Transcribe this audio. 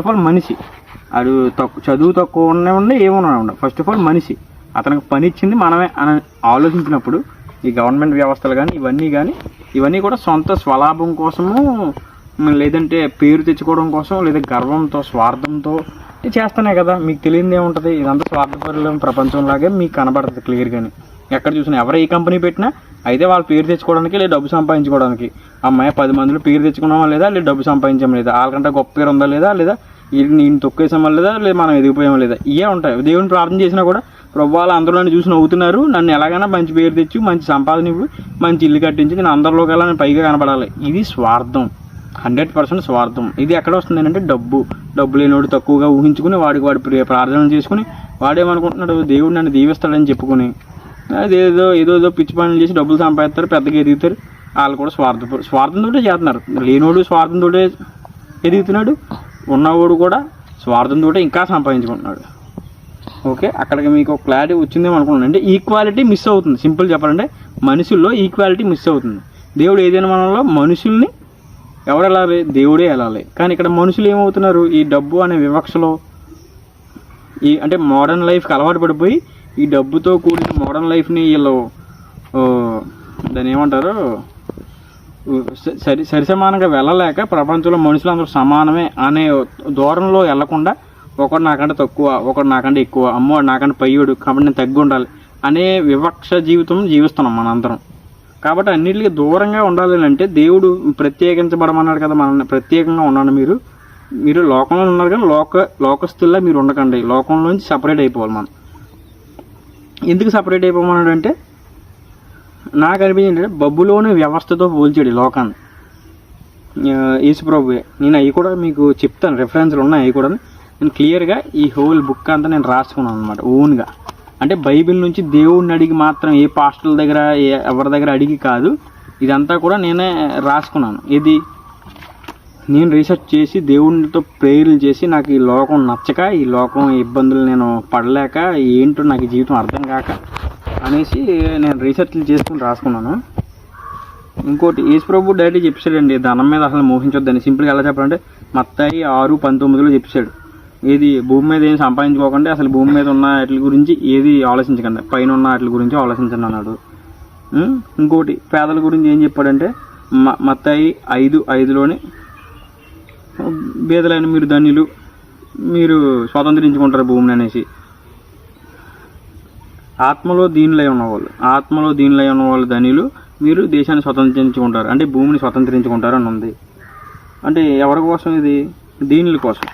Of all మనిషి అది చదువు తక్కువ ఉండే ఏమన్నా ఉండే. ఫస్ట్ ఆఫ్ ఆల్ మనిషి, అతనికి పని ఇచ్చింది మనమే అని ఆలోచించినప్పుడు ఈ గవర్నమెంట్ వ్యవస్థలు కానీ ఇవన్నీ కూడా సొంత స్వలాభం కోసము, లేదంటే పేరు తెచ్చుకోవడం కోసం, లేదా గర్వంతో స్వార్థంతో చేస్తున్నాయి కదా. మీకు తెలియదు ఏముంటుంది, ఇదంతా స్వార్థపరుల ప్రపంచంలాగే మీకు కనబడుతుంది క్లియర్గాని. ఎక్కడ చూసినా ఎవరు ఏ కంపెనీ పెట్టినా అయితే వాళ్ళ పేరు తెచ్చుకోవడానికి లేదా డబ్బు సంపాదించుకోవడానికి. అమ్మాయి 10 మందిలో పేరు తెచ్చుకున్నామా లేదా, లేదా డబ్బు సంపాదించామా లేదా, వాళ్ళకంటే గొప్ప పేరు ఉందా లేదా, లేదా నేను తొక్కేసామా లేదా, లేదా మనం ఎదిగిపోయామా లేదా, ఇవే ఉంటాయి. దేవుని ప్రార్థన చేసినా కూడా ప్రభువాళ్ళు అందరూ నన్ను చూసి నవ్వుతున్నారు, నన్ను ఎలాగైనా మంచి పేరు తెచ్చి మంచి సంపాదన ఇవ్వు, మంచి ఇల్లు కట్టించి నేను అందరిలోకి వెళ్ళా నేను పైగా కనపడాలి. ఇది స్వార్థం, 100% స్వార్థం. ఇది ఎక్కడ వస్తుంది అంటే డబ్బు లేనివాడు తక్కువగా ఊహించుకుని వాడి ప్రార్థనలు చేసుకుని వాడేమనుకుంటున్నాడు, దేవుడు నన్ను దీవిస్తాడని చెప్పుకొని ఏదో పిచ్చి పనులు చేసి డబ్బులు సంపాదిస్తారు, పెద్దగా ఎదుగుతారు. వాళ్ళు కూడా స్వార్థంతో చేస్తున్నారు. లేనివాడు స్వార్థంతో ఎదుగుతున్నాడు, ఉన్నవాడు కూడా స్వార్థంతో ఇంకా సంపాదించుకుంటున్నాడు. ఓకే, అక్కడికి మీకు క్లారిటీ వచ్చిందేమో అనుకున్నాను. అంటే ఈక్వాలిటీ మిస్ అవుతుంది. సింపుల్ చెప్పాలంటే మనుషుల్లో ఈక్వాలిటీ మిస్ అవుతుంది. దేవుడు ఏదైనా మనలో మనుషుల్ని ఎవరు వెళ్ళాలి, దేవుడే వెళ్ళాలి. కానీ ఇక్కడ మనుషులు ఏమవుతున్నారు, ఈ డబ్బు అనే వివక్షలో అంటే మోడర్న్ లైఫ్కి అలవాటు పడిపోయి ఈ డబ్బుతో కూడిన మోడర్న్ లైఫ్ని వీళ్ళు దాన్ని ఏమంటారు సరిసమానంగా వెళ్ళలేక ప్రపంచంలో మనుషులందరూ సమానమే అనే దూరంలో వెళ్లకుండా ఒకడు నాకంటే తక్కువ, ఒకడు నాకంటే ఎక్కువ, అమ్మో నాకంటే పయ్యోడు కాబట్టి నేను తగ్గి ఉండాలి అనే వివక్ష జీవితం జీవిస్తున్నాం మనందరం. కాబట్టి అన్నిటికీ దూరంగా ఉండాలి అంటే దేవుడు ప్రత్యేకించబడమన్నాడు కదా. మనల్ని ప్రత్యేకంగా ఉన్నాను, మీరు లోకంలో ఉన్నారు కానీ లోకస్తుల్లా మీరు ఉండకండి, లోకంలోంచి సపరేట్ అయిపోవాలి. మనం ఎందుకు సపరేట్ అయిపోమన్నాడు అంటే నాకు అనిపించింది అంటే బబ్బులోని వ్యవస్థతో పోల్చాడు లోకాన్ని యేసుప్రభువే. నేను అవి కూడా మీకు చెప్తాను, రెఫరెన్స్లు ఉన్నాయి. అవి కూడా నేను క్లియర్గా ఈ హోల్ బుక్ అంతా నేను రాసుకున్నాను అనమాట ఓన్గా. అంటే బైబిల్ నుంచి దేవుడిని అడిగి మాత్రం ఏ పాస్టర్ల దగ్గర ఎవరి దగ్గర అడిగి కాదు, ఇదంతా కూడా నేనే రాసుకున్నాను. ఇది నేను రీసెర్చ్ చేసి దేవునితో ప్రేయర్లు చేసి నాకు ఈ లోకం నచ్చక, ఈ లోకం ఇబ్బందులు నేను పడలేక, ఏంటో నాకు ఈ జీవితం అర్థం కాక అనేసి నేను రీసెర్చ్లు చేసుకుని రాసుకున్నాను. ఇంకోటి యేసుప్రభు డైరెక్ట్ చెప్పాడండి, ధనం మీద అసలు మోహించొద్దని. సింపుల్గా ఎలా చెప్పాలంటే మత్తయి 6:19 చెప్పాడు, ఏది భూమి మీద ఏం సంపాదించుకోకండి, అసలు భూమి మీద ఉన్న వాటి గురించి ఏది ఆలోచించకండి, పైన ఉన్న వాటి గురించి ఆలోచించండి అన్నాడు. ఇంకోటి పేదల గురించి ఏం చెప్పాడంటే మత్తయి 5:5లోనే బీదలైన మీరు ధన్యులు, మీరు స్వతంత్రించుకుంటారు భూమిని అనేసి. ఆత్మలో దీనిలై ఉన్నవాళ్ళు ధన్యులు, మీరు దేశాన్ని స్వతంత్రించుకుంటారు అంటే భూమిని స్వతంత్రించుకుంటారు అని ఉంది. అంటే ఎవరి కోసం ఇది, దీనుల కోసం.